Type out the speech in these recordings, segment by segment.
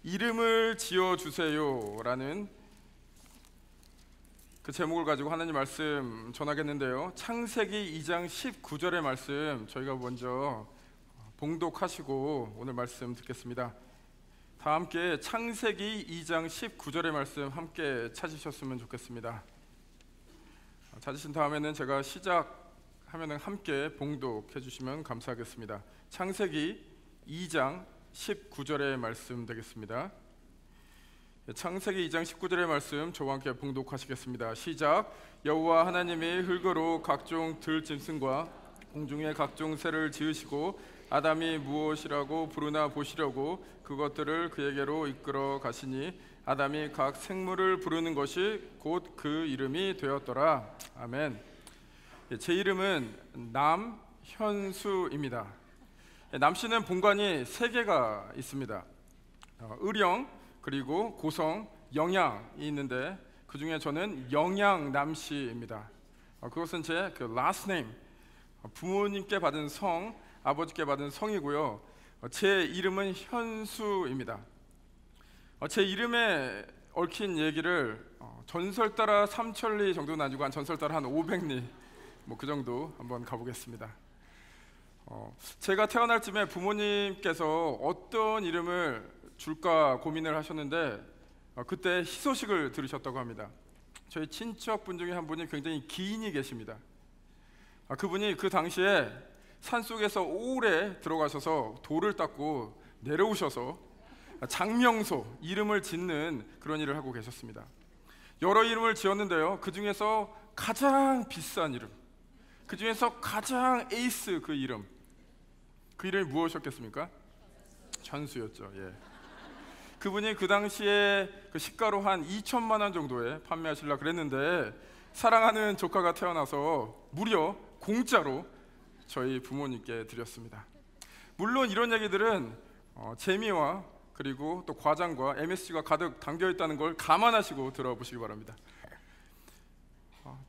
이름을 지어주세요 라는 그 제목을 가지고 하나님 말씀 전하겠는데요, 창세기 2장 19절의 말씀 저희가 먼저 봉독하시고 오늘 말씀 듣겠습니다. 다 함께 창세기 2장 19절의 말씀 함께 찾으셨으면 좋겠습니다. 찾으신 다음에는 제가 시작하면 함께 봉독해 주시면 감사하겠습니다. 창세기 2장 19절의 말씀 되겠습니다. 창세기 2장 19절의 말씀 저와 함께 봉독하시겠습니다. 시작. 여호와 하나님이 흙으로 각종 들짐승과 공중의 각종 새를 지으시고 아담이 무엇이라고 부르나 보시려고 그것들을 그에게로 이끌어 가시니 아담이 각 생물을 부르는 것이 곧 그 이름이 되었더라. 아멘. 제 이름은 남현수입니다. 남씨는 본관이 3개가 있습니다. 의령, 그리고 고성, 영양이 있는데 그 중에 저는 영양 남씨입니다. 그것은 제 last name, 부모님께 받은 성, 아버지께 받은 성이고요. 제 이름은 현수입니다. 제 이름에 얽힌 얘기를 전설 따라 삼천리 정도 나뉘고 한 전설 따라 한 500리 그 정도 한번 가보겠습니다. 제가 태어날 쯤에 부모님께서 어떤 이름을 줄까 고민을 하셨는데 그때 희소식을 들으셨다고 합니다. 저희 친척분 중에 한 분이 굉장히 기인이 계십니다. 그분이 그 당시에 산속에서 오래 들어가셔서 돌을 닦고 내려오셔서 장명소, 이름을 짓는 그런 일을 하고 계셨습니다. 여러 이름을 지었는데요, 그 중에서 가장 비싼 이름, 그 중에서 가장 에이스 그 이름이 무엇이었겠습니까? 현수였죠. 예. 그분이 그 당시에 그 시가로 한 2천만 원 정도에 판매하시려고 그랬는데 사랑하는 조카가 태어나서 무려 공짜로 저희 부모님께 드렸습니다. 물론 이런 얘기들은 재미와 그리고 또 과장과 MSG가 가득 담겨있다는 걸 감안하시고 들어보시기 바랍니다.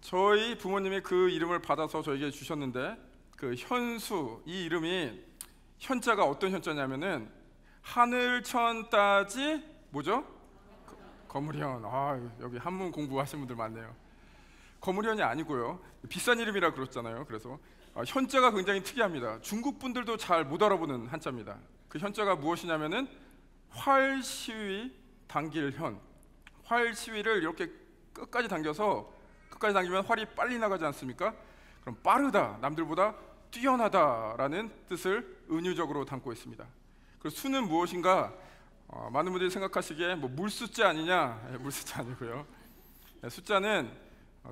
저희 부모님이 그 이름을 받아서 저에게 주셨는데 그 현수, 이 이름이 현자가 어떤 현자냐면은 하늘천 따지 뭐죠? 거무리현. 여기 한문 공부하신 분들 많네요. 거무리현이 아니고요, 비싼 이름이라 그랬잖아요. 그래서 현자가 굉장히 특이합니다. 중국 분들도 잘 못 알아보는 한자입니다. 그 현자가 무엇이냐면은 활시위 당길 현. 활시위를 이렇게 끝까지 당기면 활이 빨리 나가지 않습니까? 그럼 빠르다, 남들보다 뛰어나다라는 뜻을 은유적으로 담고 있습니다. 그리고 수는 무엇인가? 많은 분들이 생각하시기에 물숫자 아니냐? 물숫자 아니고요. 숫자는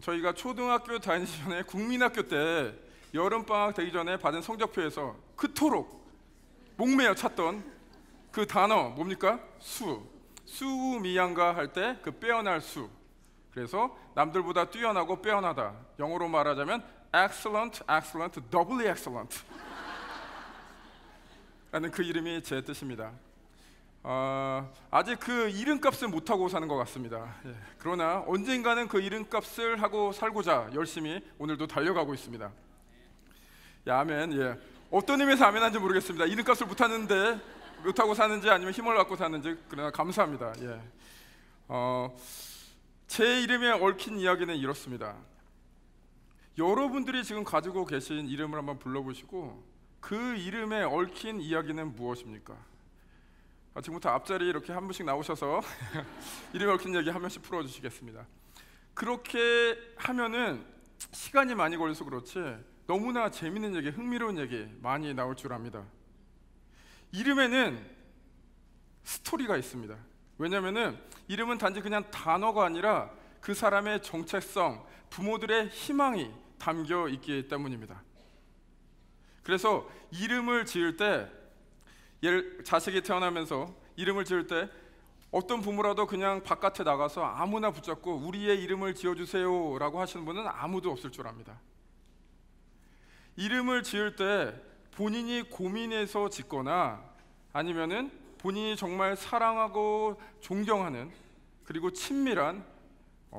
저희가 초등학교 다니기 전에 국민학교 때 여름방학 되기 전에 받은 성적표에서 그토록 목매어 찾던 그 단어 뭡니까? 수미양가 할 때 그 빼어날 수. 그래서 남들보다 뛰어나고 빼어나다, 영어로 말하자면 excellent, excellent, doubly excellent 라는 그 이름이 제 뜻입니다. 아직 그 이름값을 못하고 사는 것 같습니다. 예. 그러나 언젠가는 그 이름값을 하고 살고자 열심히 오늘도 달려가고 있습니다. 예, 아멘. 예. 어떤 의미에서 아멘 한지 모르겠습니다. 이름값을 못하고 사는지 아니면 힘을 갖고 사는지, 그러나 감사합니다. 예. 제 이름에 얽힌 이야기는 이렇습니다. 여러분들이 지금 가지고 계신 이름을 한번 불러보시고 그 이름에 얽힌 이야기는 무엇입니까? 지금부터 앞자리 이렇게 한 분씩 나오셔서 이름에 얽힌 이야기 한 명씩 풀어주시겠습니다. 그렇게 하면은 시간이 많이 걸려서 그렇지 너무나 재밌는 얘기, 흥미로운 얘기 많이 나올 줄 압니다. 이름에는 스토리가 있습니다. 왜냐하면은 이름은 단지 그냥 단어가 아니라 그 사람의 정체성, 부모들의 희망이 담겨 있기 때문입니다. 그래서 이름을 지을 때, 자식이 태어나면서 이름을 지을 때 어떤 부모라도 그냥 바깥에 나가서 아무나 붙잡고 우리의 이름을 지어주세요 라고 하시는 분은 아무도 없을 줄 압니다. 이름을 지을 때 본인이 고민해서 짓거나 아니면은 본인이 정말 사랑하고 존경하는 그리고 친밀한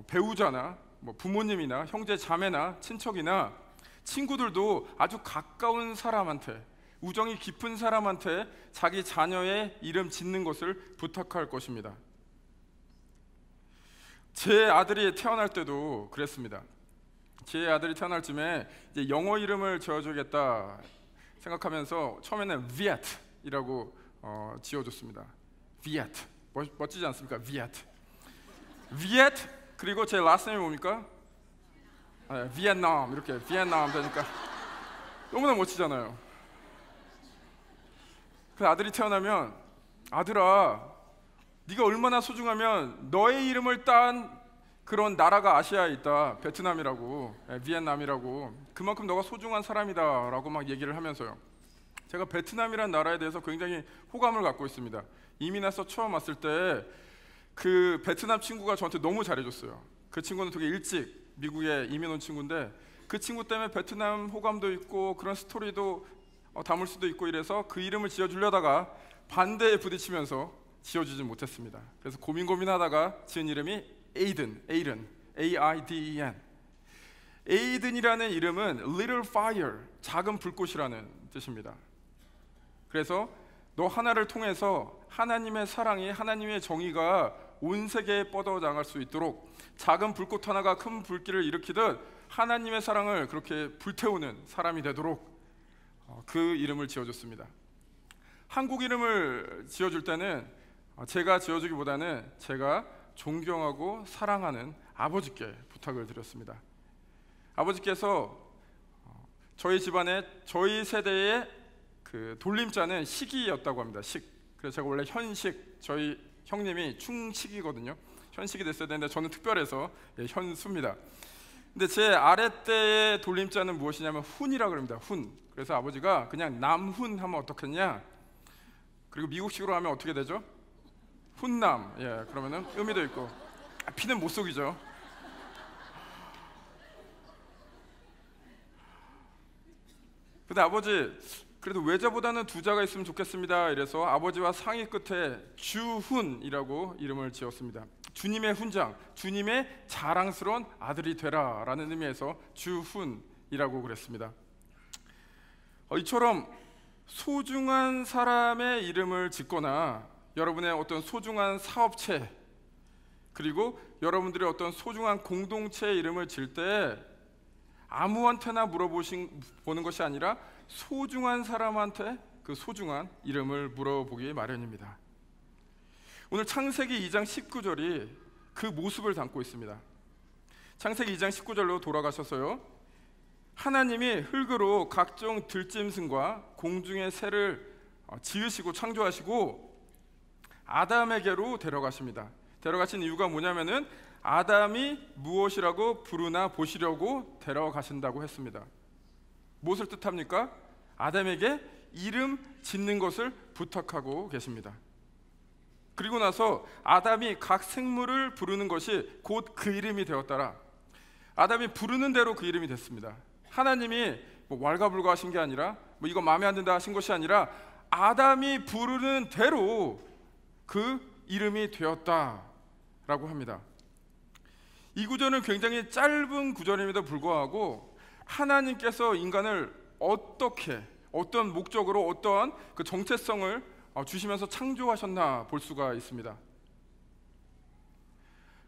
배우자나 부모님이나 형제 자매나 친척이나 친구들도 아주 가까운 사람한테 우정이 깊은 사람한테 자기 자녀의 이름 짓는 것을 부탁할 것입니다. 제 아들이 태어날 때도 그랬습니다. 제 아들이 태어날 쯤에 이제 영어 이름을 지어주겠다 생각하면서 처음에는 viet이라고 지어줬습니다. viet, 멋지지 않습니까? viet. 그리고 제 last name이 뭡니까? 비엔남. 이렇게 비엔남 되니까 너무나 멋지잖아요. 그 아들이 태어나면, 아들아, 네가 얼마나 소중하면 너의 이름을 딴 그런 나라가 아시아에 있다. 베트남이라고, 비엔남이라고. 그만큼 너가 소중한 사람이다 라고 막 얘기를 하면서요, 제가 베트남이라는 나라에 대해서 굉장히 호감을 갖고 있습니다. 이민해서 처음 왔을 때 그 베트남 친구가 저한테 너무 잘해줬어요. 그 친구는 되게 일찍 미국에 이민 온 친구인데, 그 친구 때문에 베트남 호감도 있고 그런 스토리도 담을 수도 있고 이래서 그 이름을 지어주려다가 반대에 부딪히면서 지어주지 못했습니다. 그래서 고민하다가 지은 이름이 에이든, A-I-D-E-N. 에이든이라는 이름은 Little Fire, 작은 불꽃이라는 뜻입니다. 그래서 너 하나를 통해서 하나님의 사랑이, 하나님의 정의가 온 세계에 뻗어나갈 수 있도록 작은 불꽃 하나가 큰 불길을 일으키듯 하나님의 사랑을 그렇게 불태우는 사람이 되도록 그 이름을 지어줬습니다. 한국 이름을 지어줄 때는 제가 지어주기보다는 제가 존경하고 사랑하는 아버지께 부탁을 드렸습니다. 아버지께서 저희 집안에, 저희 세대의 그 돌림자는 식이였다고 합니다. 그래서 제가 원래 현식, 저희 형님이 충식이거든요. 현식이 됐어야 되는데 저는 특별해서 현수입니다. 근데 제 아랫대의 돌림자는 무엇이냐면 훈이라고 합니다. 훈. 그래서 아버지가 그냥 남훈 하면 어떻겠냐, 그리고 미국식으로 하면 어떻게 되죠? 훈남. 그러면은 의미도 있고 피는 못 속이죠. 근데 아버지, 그래도 외자보다는 두자가 있으면 좋겠습니다. 이래서 아버지와 상의 끝에 주훈이라고 이름을 지었습니다. 주님의 훈장, 주님의 자랑스러운 아들이 되라 라는 의미에서 주훈이라고 그랬습니다. 이처럼 소중한 사람의 이름을 짓거나 여러분의 어떤 소중한 사업체, 그리고 여러분들의 어떤 소중한 공동체의 이름을 질 때 아무한테나 물어보는 것이 아니라 소중한 사람한테 그 소중한 이름을 물어보기 마련입니다. 오늘 창세기 2장 19절이 그 모습을 담고 있습니다. 창세기 2장 19절로 돌아가셔서요, 하나님이 흙으로 각종 들짐승과 공중의 새를 지으시고 창조하시고 아담에게로 데려가십니다. 데려가신 이유가 뭐냐면은 아담이 무엇이라고 부르나 보시려고 데려가신다고 했습니다. 무엇을 뜻합니까? 아담에게 이름 짓는 것을 부탁하고 계십니다. 그리고 나서 아담이 각 생물을 부르는 것이 곧 그 이름이 되었더라. 아담이 부르는 대로 그 이름이 됐습니다. 하나님이 왈가불가 하신 게 아니라 이거 마음에 안 든다 하신 것이 아니라 아담이 부르는 대로 그 이름이 되었다라고 합니다. 이 구절은 굉장히 짧은 구절임에도 불구하고 하나님께서 인간을 어떻게, 어떤 목적으로, 어떠한 그 정체성을 주시면서 창조하셨나 볼 수가 있습니다.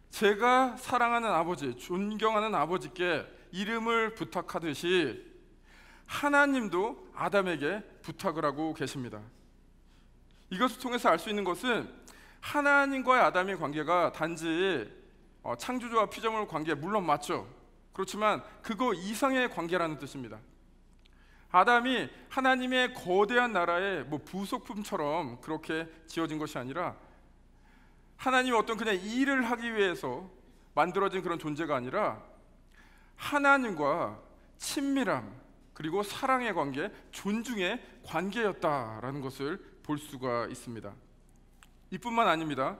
제가 사랑하는 아버지, 존경하는 아버지께 이름을 부탁하듯이 하나님도 아담에게 부탁을 하고 계십니다. 이것을 통해서 알 수 있는 것은 하나님과의 아담의 관계가 단지 창조주와 피조물 관계, 물론 맞죠. 그렇지만 그거 이상의 관계라는 뜻입니다. 아담이 하나님의 거대한 나라의 부속품처럼 그렇게 지어진 것이 아니라 하나님이 어떤 그냥 일을 하기 위해서 만들어진 그런 존재가 아니라 하나님과 친밀함, 그리고 사랑의 관계, 존중의 관계였다라는 것을 볼 수가 있습니다. 이뿐만 아닙니다.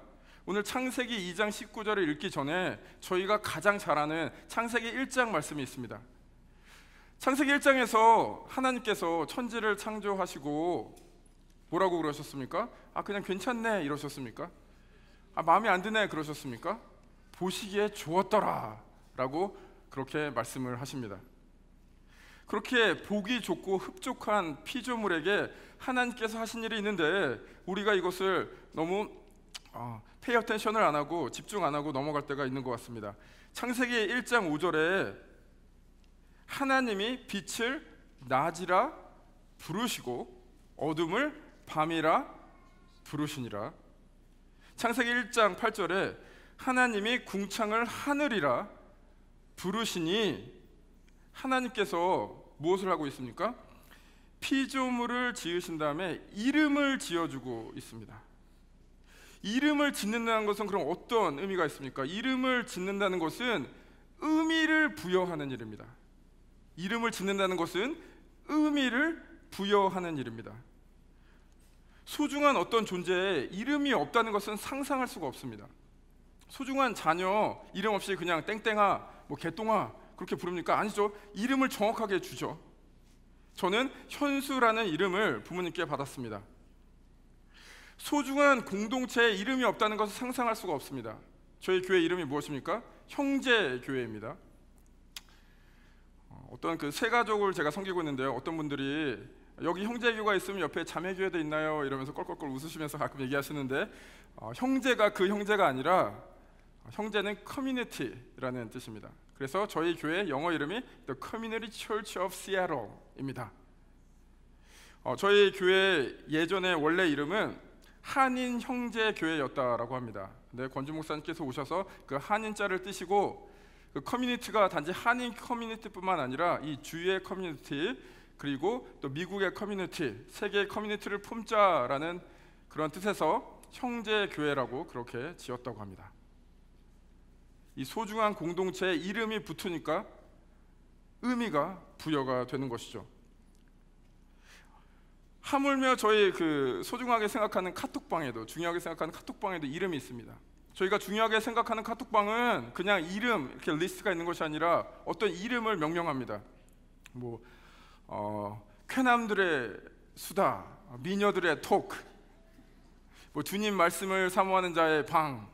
오늘 창세기 2장 19절을 읽기 전에 저희가 가장 잘 아는 창세기 1장 말씀이 있습니다. 창세기 1장에서 하나님께서 천지를 창조하시고 뭐라고 그러셨습니까? 그냥 괜찮네 이러셨습니까? 마음에 안 드네 그러셨습니까? 보시기에 좋았더라 라고 그렇게 말씀을 하십니다. 그렇게 보기 좋고 흡족한 피조물에게 하나님께서 하신 일이 있는데 우리가 이것을 너무 페이 어텐션을 안 하고 집중 안 하고 넘어갈 때가 있는 것 같습니다. 창세기 1장 5절에 하나님이 빛을 낮이라 부르시고 어둠을 밤이라 부르시니라. 창세기 1장 8절에 하나님이 궁창을 하늘이라 부르시니 하나님께서 무엇을 하고 있습니까? 피조물을 지으신 다음에 이름을 지어주고 있습니다. 이름을 짓는다는 것은 그럼 어떤 의미가 있습니까? 이름을 짓는다는 것은 의미를 부여하는 일입니다. 이름을 짓는다는 것은 의미를 부여하는 일입니다. 소중한 어떤 존재에 이름이 없다는 것은 상상할 수가 없습니다. 소중한 자녀 이름 없이 그냥 땡땡아, 개똥아 그렇게 부릅니까? 아니죠. 이름을 정확하게 주죠. 저는 현수라는 이름을 부모님께 받았습니다. 소중한 공동체에 이름이 없다는 것을 상상할 수가 없습니다. 저희 교회 이름이 무엇입니까? 형제교회입니다. 어떤 그 세 가족을 제가 섬기고 있는데요. 어떤 분들이 여기 형제교가 있으면 옆에 자매교회도 있나요? 이러면서 껄껄껄 웃으시면서 가끔 얘기하시는데 형제가 그 형제가 아니라 형제는 커뮤니티라는 뜻입니다. 그래서 저희 교회 영어 이름이 The Community Church of Seattle입니다. 저희 교회 예전에 원래 이름은 한인 형제 교회였다라고 합니다. 근데 권주 목사님께서 오셔서 그 한인자를 띄시고 그 커뮤니티가 단지 한인 커뮤니티뿐만 아니라 이 주의 커뮤니티 그리고 또 미국의 커뮤니티, 세계의 커뮤니티를 품자라는 그런 뜻에서 형제 교회라고 그렇게 지었다고 합니다. 이 소중한 공동체에 이름이 붙으니까 의미가 부여가 되는 것이죠. 하물며 저희 그 소중하게 생각하는 카톡방에도 중요하게 생각하는 카톡방에도 이름이 있습니다. 저희가 중요하게 생각하는 카톡방은 그냥 이름 이렇게 리스트가 있는 것이 아니라 어떤 이름을 명명합니다. 쾌남들의 수다, 미녀들의 토크, 주님 말씀을 사모하는 자의 방,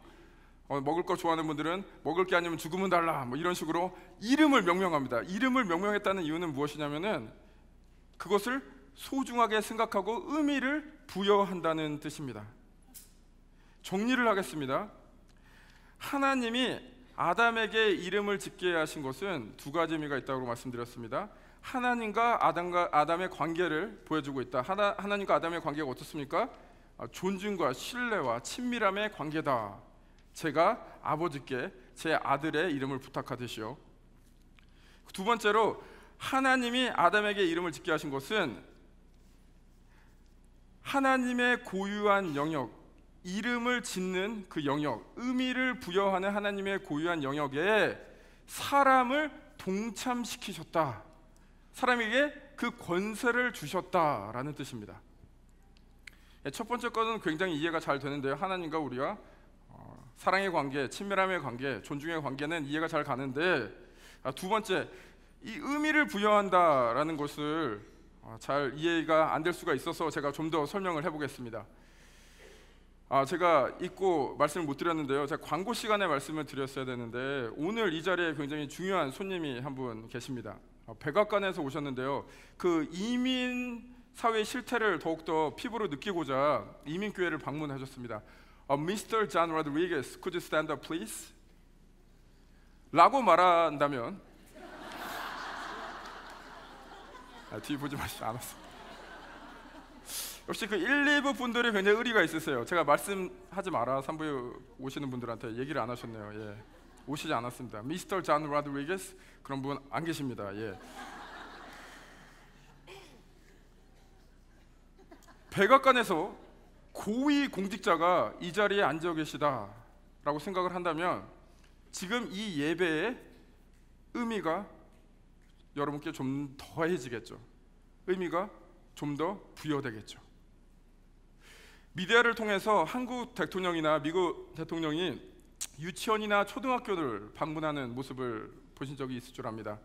먹을 거 좋아하는 분들은 먹을 게 아니면 죽으면 달라 이런 식으로 이름을 명명합니다. 이름을 명명했다는 이유는 무엇이냐면은 그것을 소중하게 생각하고 의미를 부여한다는 뜻입니다. 정리를 하겠습니다. 하나님이 아담에게 이름을 짓게 하신 것은 두 가지 의미가 있다고 말씀드렸습니다. 하나님과 아담의 관계를 보여주고 있다. 하나님과 아담의 관계가 어떻습니까? 존중과 신뢰와 친밀함의 관계다. 제가 아버지께 제 아들의 이름을 부탁하듯이요. 두 번째로 하나님이 아담에게 이름을 짓게 하신 것은 하나님의 고유한 영역, 이름을 짓는 그 영역, 의미를 부여하는 하나님의 고유한 영역에 사람을 동참시키셨다. 사람에게 그 권세를 주셨다라는 뜻입니다. 첫 번째 것은 굉장히 이해가 잘 되는데요. 하나님과 우리가 사랑의 관계, 친밀함의 관계, 존중의 관계는 이해가 잘 가는데 두 번째, 이 의미를 부여한다라는 것을 잘 이해가 안 될 수가 있어서 제가 좀 더 설명을 해보겠습니다. 제가 잊고 말씀을 못 드렸는데요. 제가 광고 시간에 말씀을 드렸어야 되는데 오늘 이 자리에 굉장히 중요한 손님이 한 분 계십니다. 백악관에서 오셨는데요. 그 이민 사회의 실태를 더욱더 피부로 느끼고자 이민교회를 방문하셨습니다. Mr. John Rodriguez, could you stand up, please? 라고 말한다면 뒤 보지 마시지 않았습니다. 역시 그 1, 2부 분들이 굉장히 의리가 있으세요. 제가 말씀하지 마라 3부에 오시는 분들한테 얘기를 안 하셨네요. 예. 오시지 않았습니다. Mr. John Rodriguez 그런 분 안 계십니다. 예. 백악관에서 고위 공직자가 이 자리에 앉아 계시다라고 생각을 한다면 지금 이 예배의 의미가 여러분께 좀 더해지겠죠. 의미가 좀 더 부여되겠죠. 미디어를 통해서 한국 대통령이나 미국 대통령이 유치원이나 초등학교를 방문하는 모습을 보신 적이 있을 줄 압니다.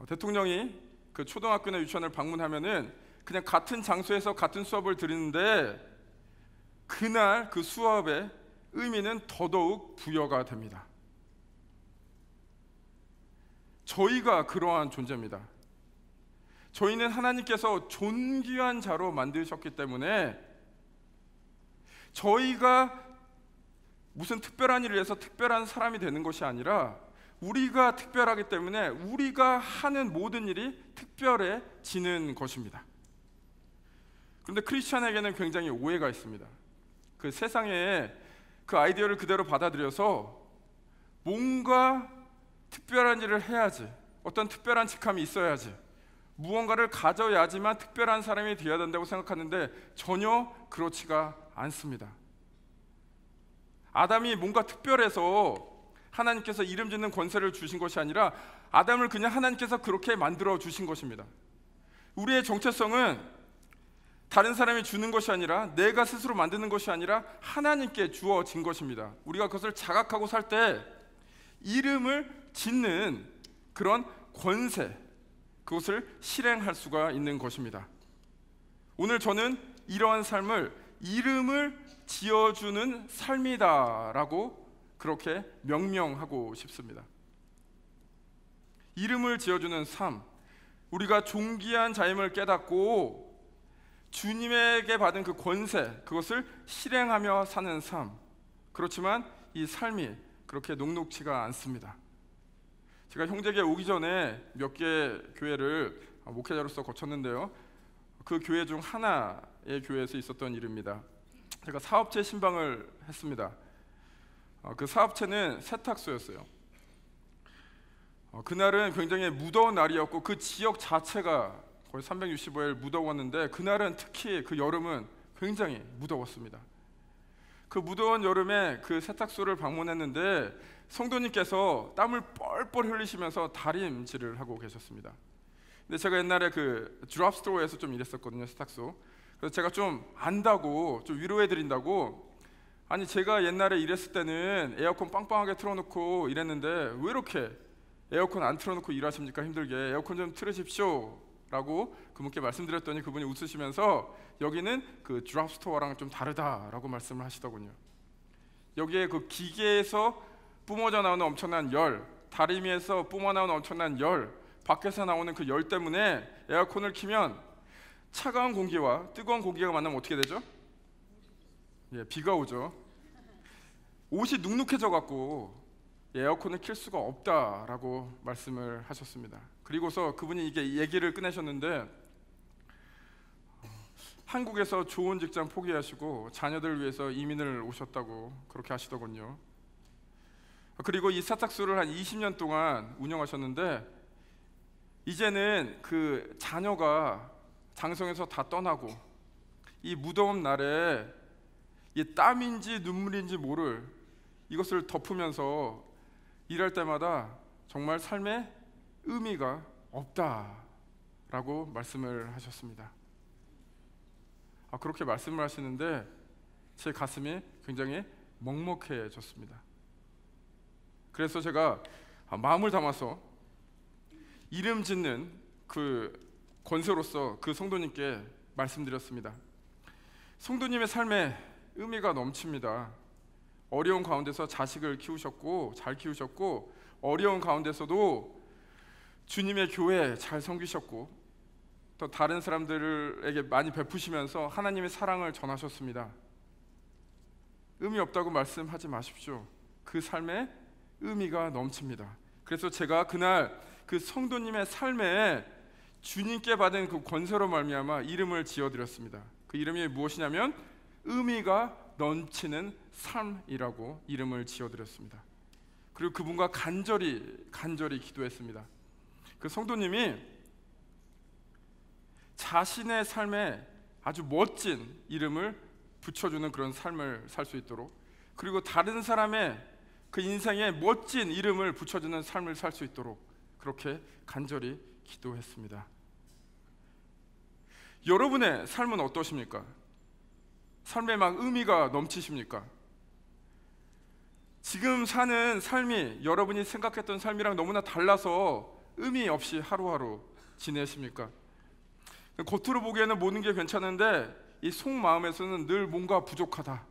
대통령이 그 초등학교나 유치원을 방문하면은 그냥 같은 장소에서 같은 수업을 들으는데 그날 그 수업의 의미는 더더욱 부여가 됩니다. 저희가 그러한 존재입니다. 저희는 하나님께서 존귀한 자로 만드셨기 때문에 저희가 무슨 특별한 일을 해서 특별한 사람이 되는 것이 아니라 우리가 특별하기 때문에 우리가 하는 모든 일이 특별해지는 것입니다. 그런데 크리스천에게는 굉장히 오해가 있습니다. 그 세상에 그 아이디어를 그대로 받아들여서 뭔가 특별한 일을 해야지, 어떤 특별한 직함이 있어야지, 무언가를 가져야지만 특별한 사람이 되어야 된다고 생각하는데 전혀 그렇지가 않습니다. 아담이 뭔가 특별해서 하나님께서 이름 짓는 권세를 주신 것이 아니라 아담을 그냥 하나님께서 그렇게 만들어 주신 것입니다. 우리의 정체성은 다른 사람이 주는 것이 아니라 내가 스스로 만드는 것이 아니라 하나님께 주어진 것입니다. 우리가 그것을 자각하고 살 때 이름을 짓는 그런 권세, 그것을 실행할 수가 있는 것입니다. 오늘 저는 이러한 삶을 이름을 지어주는 삶이다라고 그렇게 명명하고 싶습니다. 이름을 지어주는 삶, 우리가 존귀한 자임을 깨닫고 주님에게 받은 그 권세, 그것을 실행하며 사는 삶. 그렇지만 이 삶이 그렇게 녹록지가 않습니다. 제가 형제교회 오기 전에 몇 개 교회를 목회자로서 거쳤는데요, 그 교회 중 하나의 교회에서 있었던 일입니다. 제가 사업체 신방을 했습니다. 그 사업체는 세탁소였어요. 그날은 굉장히 무더운 날이었고 그 지역 자체가 거의 365일 무더웠는데 그날은 특히 그 여름은 굉장히 무더웠습니다. 그 무더운 여름에 그 세탁소를 방문했는데 성도님께서 땀을 뻘뻘 흘리시면서 다림질을 하고 계셨습니다. 근데 제가 옛날에 그 드롭스토어에서 좀 일했었거든요, 세탁소. 그래서 제가 좀 안다고, 좀 위로해드린다고, 아니 제가 옛날에 일했을 때는 에어컨 빵빵하게 틀어놓고 일했는데 왜 이렇게 에어컨 안 틀어놓고 일하십니까? 힘들게 에어컨 좀 틀으십시오 라고 그분께 말씀드렸더니 그분이 웃으시면서 여기는 그 드롭스토어랑 좀 다르다라고 말씀을 하시더군요. 여기에 그 기계에서 뿜어져 나오는 엄청난 열, 다리미에서 뿜어나오는 엄청난 열, 밖에서 나오는 그 열 때문에 에어컨을 키면 차가운 공기와 뜨거운 공기가 만나면 어떻게 되죠? 예, 비가 오죠. 옷이 눅눅해져 갖고 에어컨을 킬 수가 없다라고 말씀을 하셨습니다. 그리고서 그분이 이게 얘기를 꺼내셨는데 한국에서 좋은 직장 포기하시고 자녀들을 위해서 이민을 오셨다고 그렇게 하시더군요. 그리고 이 세탁소를 한 20년 동안 운영하셨는데 이제는 그 자녀가 장성에서 다 떠나고 이 무더운 날에 이 땀인지 눈물인지 모를 이것을 덮으면서 일할 때마다 정말 삶에 의미가 없다라고 말씀을 하셨습니다. 그렇게 말씀을 하시는데 제 가슴이 굉장히 먹먹해졌습니다. 그래서 제가 마음을 담아서 이름 짓는 그 권세로서 그 성도님께 말씀드렸습니다. 성도님의 삶에 의미가 넘칩니다. 어려운 가운데서 자식을 키우셨고 잘 키우셨고 어려운 가운데서도 주님의 교회 잘 섬기셨고 또 다른 사람들에게 많이 베푸시면서 하나님의 사랑을 전하셨습니다. 의미 없다고 말씀하지 마십시오. 그 삶에 의미가 넘칩니다. 그래서 제가 그날 그 성도님의 삶에 주님께 받은 그 권세로 말미암아 이름을 지어드렸습니다. 그 이름이 무엇이냐면 의미가 넘치는 삶이라고 이름을 지어드렸습니다. 그리고 그분과 간절히 기도했습니다. 그 성도님이 자신의 삶에 아주 멋진 이름을 붙여주는 그런 삶을 살 수 있도록, 그리고 다른 사람의 그 인생에 멋진 이름을 붙여주는 삶을 살 수 있도록 그렇게 간절히 기도했습니다. 여러분의 삶은 어떠십니까? 삶에 막 의미가 넘치십니까? 지금 사는 삶이 여러분이 생각했던 삶이랑 너무나 달라서 의미 없이 하루하루 지내십니까? 겉으로 보기에는 모든 게 괜찮은데 이 속마음에서는 늘 뭔가 부족하다,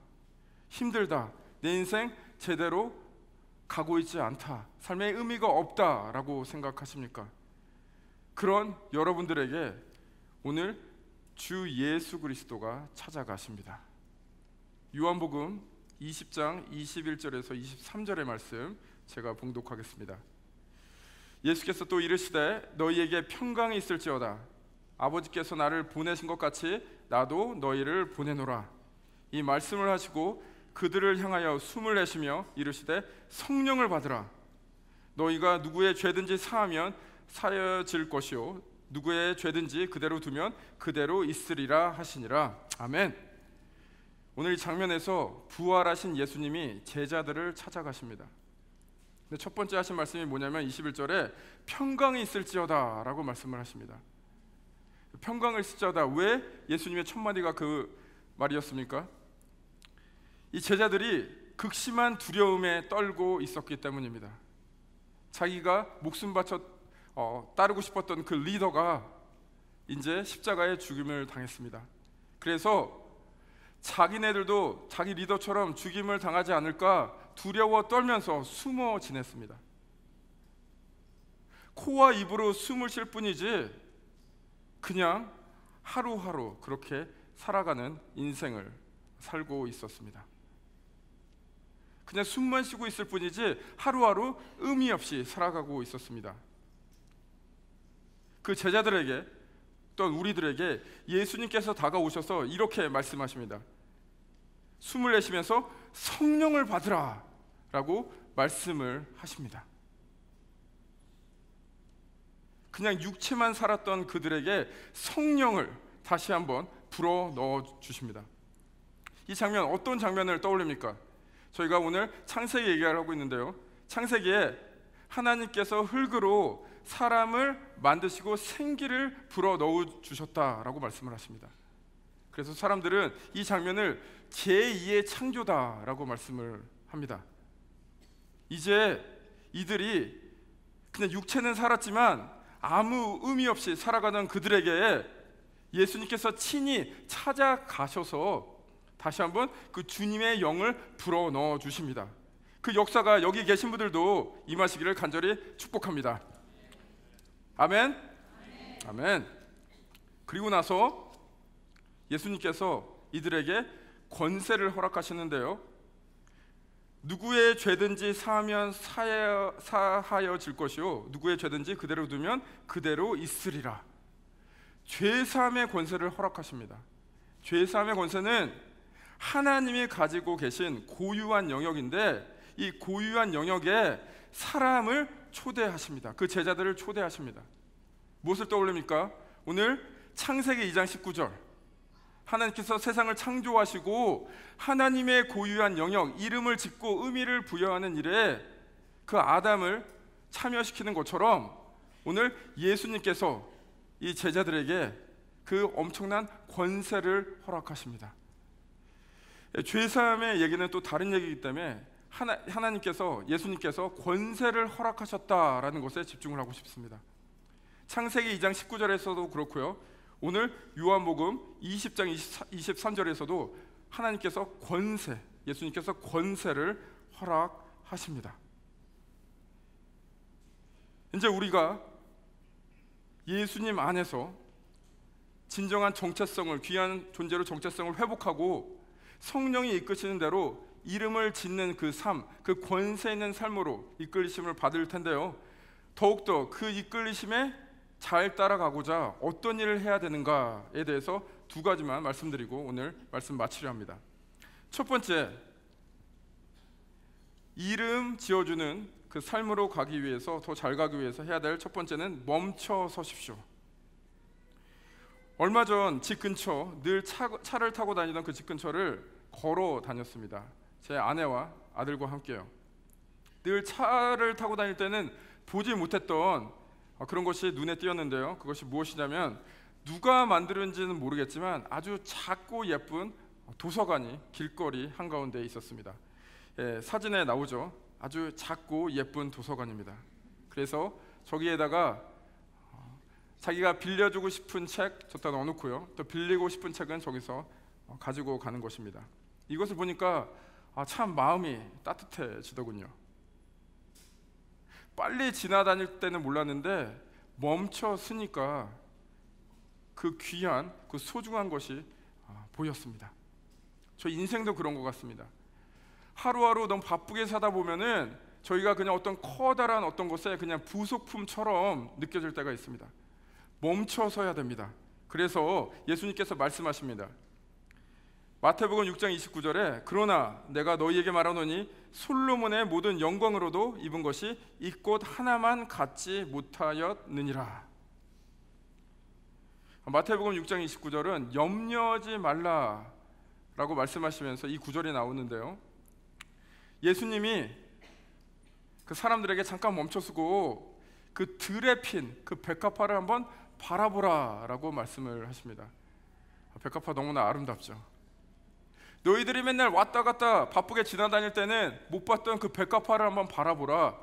힘들다, 내 인생 제대로 가고 있지 않다, 삶에 의미가 없다라고 생각하십니까? 그런 여러분들에게 오늘 주 예수 그리스도가 찾아가십니다. 요한복음 20장 21절에서 23절의 말씀 제가 봉독하겠습니다. 예수께서 또 이르시되 너희에게 평강이 있을지어다. 아버지께서 나를 보내신 것 같이 나도 너희를 보내노라. 이 말씀을 하시고 그들을 향하여 숨을 내쉬며 이르시되 성령을 받으라. 너희가 누구의 죄든지 사하면 사여질 것이요 누구의 죄든지 그대로 두면 그대로 있으리라 하시니라. 아멘. 오늘 이 장면에서 부활하신 예수님이 제자들을 찾아가십니다. 근데 첫 번째 하신 말씀이 뭐냐면 21절에 평강이 있을지어다 라고 말씀을 하십니다. 평강을 있을지어다. 왜 예수님의 첫 마디가 그 말이었습니까? 이 제자들이 극심한 두려움에 떨고 있었기 때문입니다. 자기가 목숨 바쳐 따르고 싶었던 그 리더가 이제 십자가의 죽임을 당했습니다. 그래서 자기네들도 자기 리더처럼 죽임을 당하지 않을까 두려워 떨면서 숨어 지냈습니다. 코와 입으로 숨을 쉴 뿐이지 그냥 하루하루 그렇게 살아가는 인생을 살고 있었습니다. 그냥 숨만 쉬고 있을 뿐이지 하루하루 의미 없이 살아가고 있었습니다. 그 제자들에게 또 우리들에게 예수님께서 다가오셔서 이렇게 말씀하십니다. 숨을 내쉬면서 성령을 받으라 라고 말씀을 하십니다. 그냥 육체만 살았던 그들에게 성령을 다시 한번 불어 넣어 주십니다. 이 장면 어떤 장면을 떠올립니까? 저희가 오늘 창세기 얘기를 하고 있는데요, 창세기에 하나님께서 흙으로 사람을 만드시고 생기를 불어 넣어 주셨다라고 말씀을 하십니다. 그래서 사람들은 이 장면을 제2의 창조다라고 말씀을 합니다. 이제 이들이 그냥 육체는 살았지만 아무 의미 없이 살아가는 그들에게 예수님께서 친히 찾아가셔서 다시 한번 그 주님의 영을 불어 넣어 주십니다. 그 역사가 여기 계신 분들도 임하시기를 간절히 축복합니다. 아멘. 아멘. 그리고 나서 예수님께서 이들에게 권세를 허락하시는데요, 누구의 죄든지 사하면 사하여질 것이요 누구의 죄든지 그대로 두면 그대로 있으리라. 죄사함의 권세를 허락하십니다. 죄사함의 권세는 하나님이 가지고 계신 고유한 영역인데 이 고유한 영역에 사람을 초대하십니다. 그 제자들을 초대하십니다. 무엇을 떠올립니까? 오늘 창세기 2장 19절, 하나님께서 세상을 창조하시고 하나님의 고유한 영역, 이름을 짓고 의미를 부여하는 일에 그 아담을 참여시키는 것처럼 오늘 예수님께서 이 제자들에게 그 엄청난 권세를 허락하십니다. 죄사함의 얘기는 또 다른 얘기이기 때문에 하나님께서, 예수님께서 권세를 허락하셨다라는 것에 집중을 하고 싶습니다. 창세기 2장 19절에서도 그렇고요, 오늘 요한복음 20장 23절에서도 하나님께서 권세, 예수님께서 권세를 허락하십니다. 이제 우리가 예수님 안에서 진정한 정체성을, 귀한 존재로 정체성을 회복하고 성령이 이끄시는 대로 이름을 짓는 그 삶, 그 권세 있는 삶으로 이끌리심을 받을 텐데요, 더욱더 그 이끌리심에 잘 따라가고자 어떤 일을 해야 되는가에 대해서 두 가지만 말씀드리고 오늘 말씀 마치려 합니다. 첫 번째, 이름 지어주는 그 삶으로 가기 위해서, 더 잘 가기 위해서 해야 될 첫 번째는 멈춰 서십시오. 얼마 전 집 근처, 늘 차를 타고 다니던 그 집 근처를 걸어 다녔습니다. 제 아내와 아들과 함께요. 늘 차를 타고 다닐 때는 보지 못했던 그런 것이 눈에 띄었는데요, 그것이 무엇이냐면 누가 만들었는지는 모르겠지만 아주 작고 예쁜 도서관이 길거리 한가운데에 있었습니다. 사진에 나오죠. 아주 작고 예쁜 도서관입니다. 그래서 저기에다가 자기가 빌려주고 싶은 책 저기다 넣어놓고요, 또 빌리고 싶은 책은 저기서 가지고 가는 것입니다. 이것을 보니까 참 마음이 따뜻해지더군요. 빨리 지나다닐 때는 몰랐는데 멈춰 서니까 그 귀한, 그 소중한 것이 보였습니다. 저 인생도 그런 것 같습니다. 하루하루 너무 바쁘게 사다 보면은 저희가 그냥 어떤 커다란 어떤 것에 그냥 부속품처럼 느껴질 때가 있습니다. 멈춰 서야 됩니다. 그래서 예수님께서 말씀하십니다. 마태복음 6장 29절에 그러나 내가 너희에게 말하노니 솔로몬의 모든 영광으로도 입은 것이 이 꽃 하나만 갖지 못하였느니라. 마태복음 6장 29절은 염려하지 말라라고 말씀하시면서 이 구절이 나오는데요, 예수님이 그 사람들에게 잠깐 멈춰서고 그 들에 핀 그 백합화를 한번 바라보라라고 말씀을 하십니다. 백합화 너무나 아름답죠. 너희들이 맨날 왔다 갔다 바쁘게 지나다닐 때는 못 봤던 그 백합화를 한번 바라보라.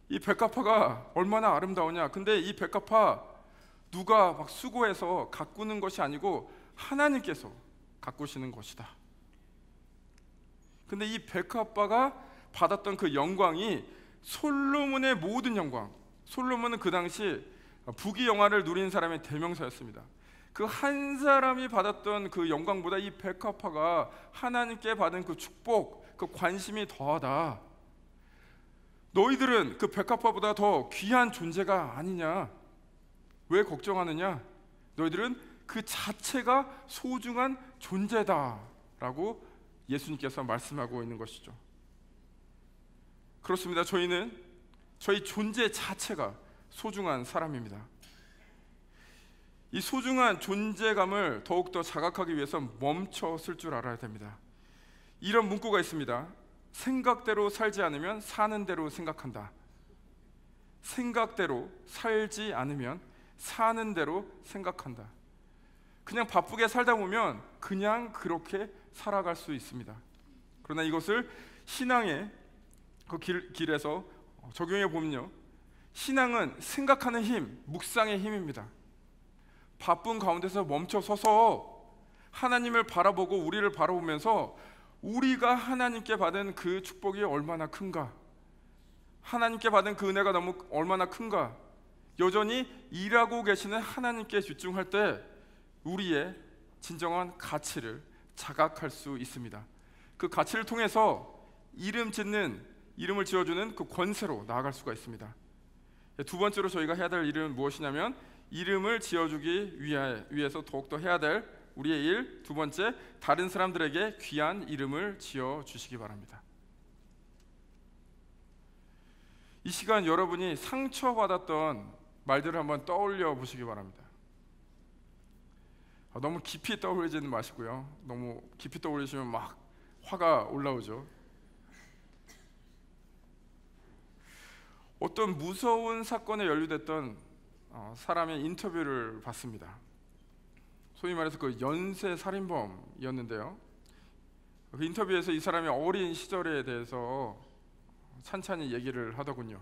이 백합화가 얼마나 아름다우냐. 근데 이 백합화 누가 막 수고해서 가꾸는 것이 아니고 하나님께서 가꾸시는 것이다. 근데 이 백합화가 받았던 그 영광이 솔로몬의 모든 영광, 솔로몬은 그 당시 부귀영화를 누린 사람의 대명사였습니다. 그 한 사람이 받았던 그 영광보다 이 백합화가 하나님께 받은 그 축복, 그 관심이 더하다. 너희들은 그 백합화보다 더 귀한 존재가 아니냐? 왜 걱정하느냐? 너희들은 그 자체가 소중한 존재다라고 예수님께서 말씀하고 있는 것이죠. 그렇습니다. 저희는 저희 존재 자체가 소중한 사람입니다. 이 소중한 존재감을 더욱더 자각하기 위해서 멈춰 쓸 줄 알아야 됩니다. 이런 문구가 있습니다. 생각대로 살지 않으면 사는 대로 생각한다. 생각대로 살지 않으면 사는 대로 생각한다. 그냥 바쁘게 살다 보면 그냥 그렇게 살아갈 수 있습니다. 그러나 이것을 신앙의 그 길에서 적용해 보면요, 신앙은 생각하는 힘, 묵상의 힘입니다. 바쁜 가운데서 멈춰 서서 하나님을 바라보고 우리를 바라보면서 우리가 하나님께 받은 그 축복이 얼마나 큰가, 하나님께 받은 그 은혜가 너무 얼마나 큰가, 여전히 일하고 계시는 하나님께 집중할 때 우리의 진정한 가치를 자각할 수 있습니다. 그 가치를 통해서 이름을 지어주는 그 권세로 나아갈 수가 있습니다. 두 번째로 저희가 해야 될 일은 무엇이냐면, 이름을 지어주기 위해서 더욱더 해야 될 우리의 일, 두 번째, 다른 사람들에게 귀한 이름을 지어주시기 바랍니다. 이 시간 여러분이 상처받았던 말들을 한번 떠올려 보시기 바랍니다. 너무 깊이 떠올리지는 마시고요. 너무 깊이 떠올리시면 막 화가 올라오죠. 어떤 무서운 사건에 연루됐던 사람의 인터뷰를 봤습니다. 소위 말해서 그 연쇄 살인범이었는데요, 그 인터뷰에서 이 사람의 어린 시절에 대해서 찬찬히 얘기를 하더군요.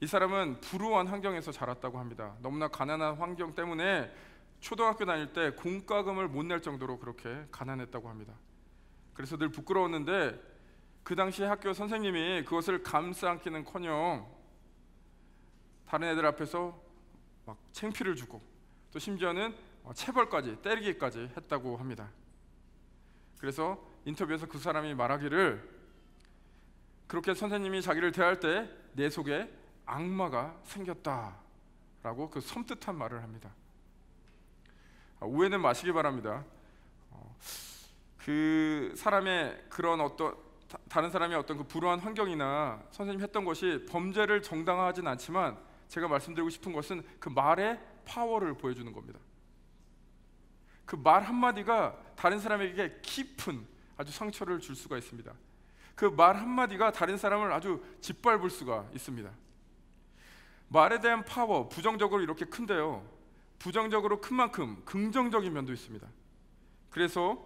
이 사람은 불우한 환경에서 자랐다고 합니다. 너무나 가난한 환경 때문에 초등학교 다닐 때 공과금을 못 낼 정도로 그렇게 가난했다고 합니다. 그래서 늘 부끄러웠는데 그 당시 학교 선생님이 그것을 감싸 안기는커녕 다른 애들 앞에서 막 창피를 주고 또 심지어는 체벌까지, 때리기까지 했다고 합니다. 그래서 인터뷰에서 그 사람이 말하기를, 그렇게 선생님이 자기를 대할 때 내 속에 악마가 생겼다라고 그 섬뜩한 말을 합니다. 오해는 마시기 바랍니다. 그 사람의 그런 다른 사람의 어떤 그 불우한 환경이나 선생님이 했던 것이 범죄를 정당화하진 않지만, 제가 말씀드리고 싶은 것은 그 말의 파워를 보여주는 겁니다. 그 말 한마디가 다른 사람에게 깊은 아주 상처를 줄 수가 있습니다. 그 말 한마디가 다른 사람을 아주 짓밟을 수가 있습니다. 말에 대한 파워, 부정적으로 이렇게 큰데요, 부정적으로 큰 만큼 긍정적인 면도 있습니다. 그래서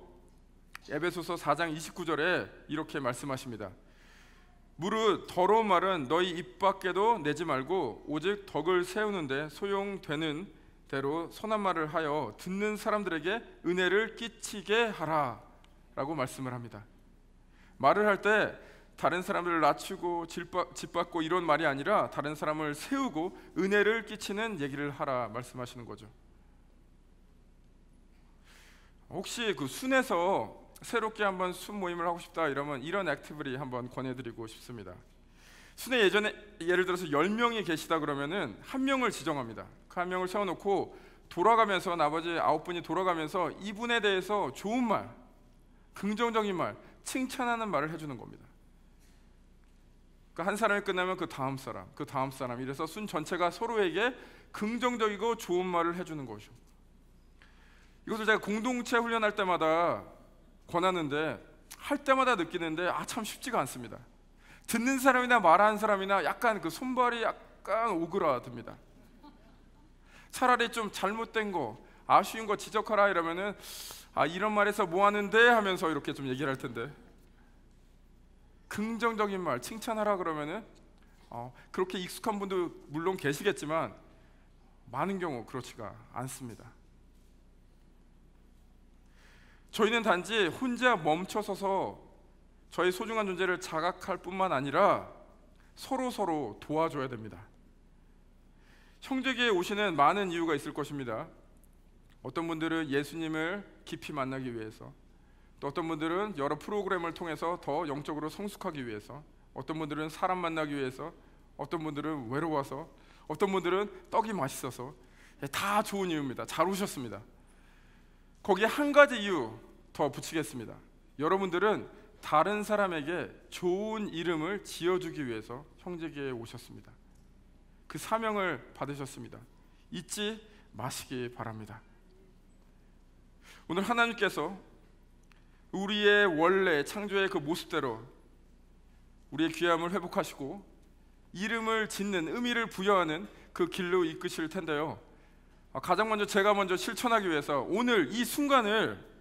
에베소서 4장 29절에 이렇게 말씀하십니다. 무릇 더러운 말은 너희 입 밖에도 내지 말고 오직 덕을 세우는데 소용되는 대로 선한 말을 하여 듣는 사람들에게 은혜를 끼치게 하라 라고 말씀을 합니다. 말을 할 때 다른 사람들을 낮추고 짓밟고 이런 말이 아니라 다른 사람을 세우고 은혜를 끼치는 얘기를 하라 말씀하시는 거죠. 혹시 그 순에서 새롭게 한번 순 모임을 하고 싶다 이러면 이런 액티비티 한번 권해드리고 싶습니다. 순에 예전에 예를 들어서 10명이 계시다 그러면은 한 명을 지정합니다. 그 한 명을 세워놓고 돌아가면서 나머지 9분이 돌아가면서 이분에 대해서 좋은 말, 긍정적인 말, 칭찬하는 말을 해주는 겁니다. 그러니까 한 사람이 끝나면 그 다음 사람, 그 다음 사람, 이래서 순 전체가 서로에게 긍정적이고 좋은 말을 해주는 것이죠. 이것을 제가 공동체 훈련할 때마다 권하는데 할 때마다 느끼는데 참 쉽지가 않습니다. 듣는 사람이나 말하는 사람이나 약간 그 손발이 약간 오그라듭니다. 차라리 좀 잘못된 거, 아쉬운 거 지적하라 이러면은 이런 말에서 뭐 하는데 하면서 이렇게 좀 얘기를 할 텐데, 긍정적인 말, 칭찬하라 그러면은 그렇게 익숙한 분도 물론 계시겠지만 많은 경우 그렇지가 않습니다. 저희는 단지 혼자 멈춰서서 저희 소중한 존재를 자각할 뿐만 아니라 서로 도와줘야 됩니다. 형제교회에 오시는 많은 이유가 있을 것입니다. 어떤 분들은 예수님을 깊이 만나기 위해서, 또 어떤 분들은 여러 프로그램을 통해서 더 영적으로 성숙하기 위해서, 어떤 분들은 사람 만나기 위해서, 어떤 분들은 외로워서, 어떤 분들은 떡이 맛있어서, 다 좋은 이유입니다. 잘 오셨습니다. 거기에 한 가지 이유 더 붙이겠습니다. 여러분들은 다른 사람에게 좋은 이름을 지어주기 위해서 형제교회에 오셨습니다. 그 사명을 받으셨습니다. 잊지 마시기 바랍니다. 오늘 하나님께서 우리의 원래 창조의 그 모습대로 우리의 귀함을 회복하시고 이름을 짓는 의미를 부여하는 그 길로 이끄실 텐데요, 가장 먼저 제가 실천하기 위해서 오늘 이 순간을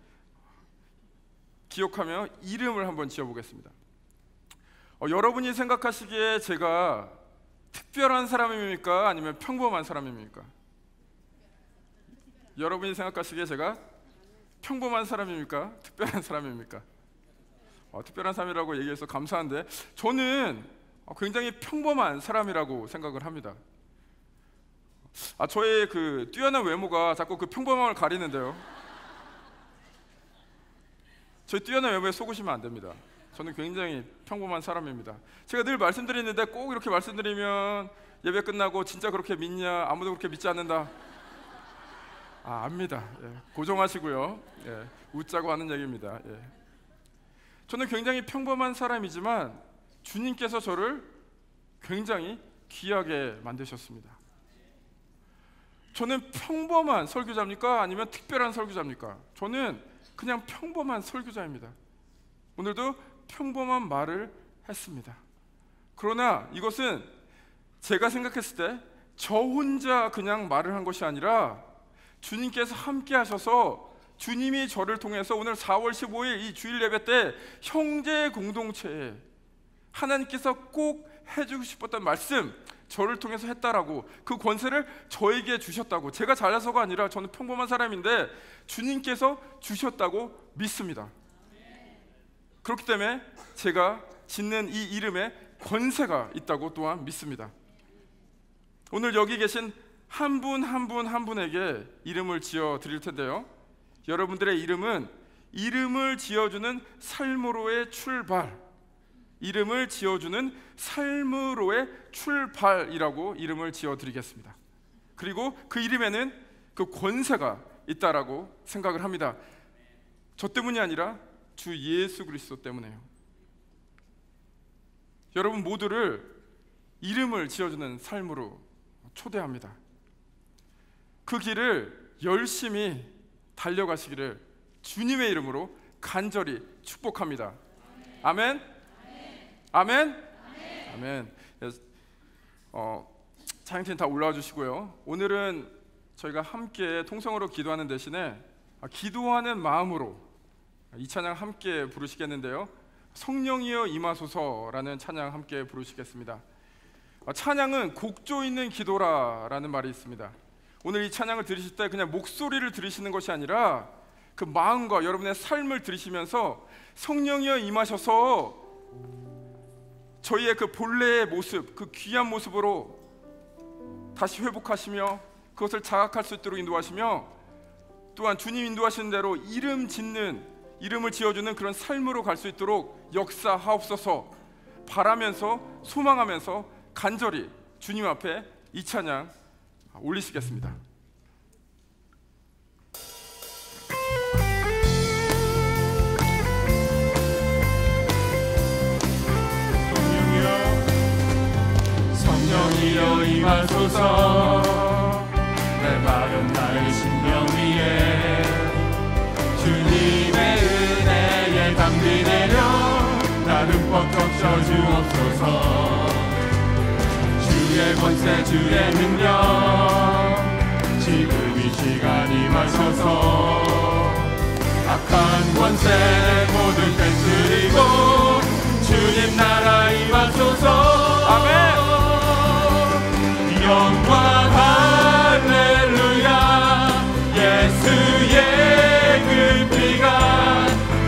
기억하며 이름을 한번 지어보겠습니다. 여러분이 생각하시기에 제가 특별한 사람입니까? 아니면 평범한 사람입니까? 여러분이 생각하시기에 제가 평범한 사람입니까? 특별한 사람입니까? 특별한 사람이라고 얘기해서 감사한데 저는 굉장히 평범한 사람이라고 생각을 합니다. 저의 그 뛰어난 외모가 자꾸 그 평범함을 가리는데요, 저희 뛰어난 외모에 속으시면 안 됩니다. 저는 굉장히 평범한 사람입니다. 제가 늘 말씀드리는데 꼭 이렇게 말씀드리면 예배 끝나고 진짜 그렇게 믿냐? 아무도 그렇게 믿지 않는다. 압니다. 고정하시고요. 웃자고 하는 얘기입니다. 저는 굉장히 평범한 사람이지만 주님께서 저를 굉장히 귀하게 만드셨습니다. 저는 평범한 설교자입니까? 아니면 특별한 설교자입니까? 저는 그냥 평범한 설교자입니다. 오늘도 평범한 말을 했습니다. 그러나 이것은 제가 생각했을 때 저 혼자 그냥 말을 한 것이 아니라 주님께서 함께 하셔서 주님이 저를 통해서 오늘 4월 15일 이 주일 예배 때 형제 공동체에 하나님께서 꼭 해주고 싶었던 말씀 저를 통해서 했다라고, 그 권세를 저에게 주셨다고, 제가 잘나서가 아니라 저는 평범한 사람인데 주님께서 주셨다고 믿습니다. 그렇기 때문에 제가 짓는 이 이름에 권세가 있다고 또한 믿습니다. 오늘 여기 계신 한 분 한 분 한 분에게 이름을 지어 드릴 텐데요, 여러분들의 이름은 이름을 지어주는 삶으로의 출발, 이름을 지어주는 삶으로의 출발이라고 이름을 지어드리겠습니다. 그리고 그 이름에는 그 권세가 있다라고 생각을 합니다. 저 때문이 아니라 주 예수 그리스도 때문에요. 여러분 모두를 이름을 지어주는 삶으로 초대합니다. 그 길을 열심히 달려가시기를 주님의 이름으로 간절히 축복합니다. 아멘. 아멘. 아멘. 찬양팀 다 올라와 주시고요. 오늘은 저희가 함께 통성으로 기도하는 대신에 기도하는 마음으로 이 찬양 함께 부르시겠는데요, 성령이여 임하소서라는 찬양 함께 부르시겠습니다. 찬양은 곡조 있는 기도라라는 말이 있습니다. 오늘 이 찬양을 들으실 때 그냥 목소리를 들으시는 것이 아니라 그 마음과 여러분의 삶을 들으시면서 성령이여 임하셔서 저희의 그 본래의 모습, 그 귀한 모습으로 다시 회복하시며 그것을 자각할 수 있도록 인도하시며, 또한 주님 인도하시는 대로 이름을 지어주는 그런 삶으로 갈 수 있도록 역사하옵소서 바라면서, 소망하면서 간절히 주님 앞에 이 찬양 올리시겠습니다. 성령이여 임하소서. 내 마른 나의 심령 위에 주님의 은혜에 담비 내려 나를 뻑뻑 쪄주옵소서. 주의 권세 주의 능력 지금 이 시간 임하소서. 악한 권세 모두 깨뜨리고 주님 나라 임하소서. 아멘. 영광 할렐루야. 예수의 그 피가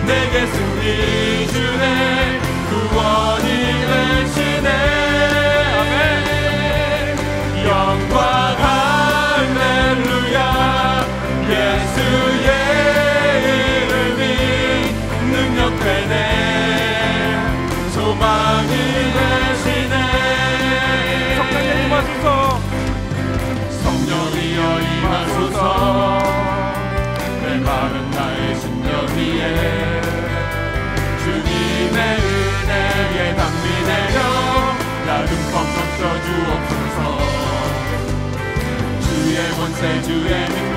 내게 승리 주네. 구원이 되시네. 아멘. 영광 할렐루야. 예수의 이름이 능력되네. 소망이 되시네. 성령님 임하소서. 성령이여 임하소서. 내 마른 나의 심령 위에 주님의 은혜에 담비 내려 나를 뻥뻥 쪄주옵소서. 주의 권세 주의 능력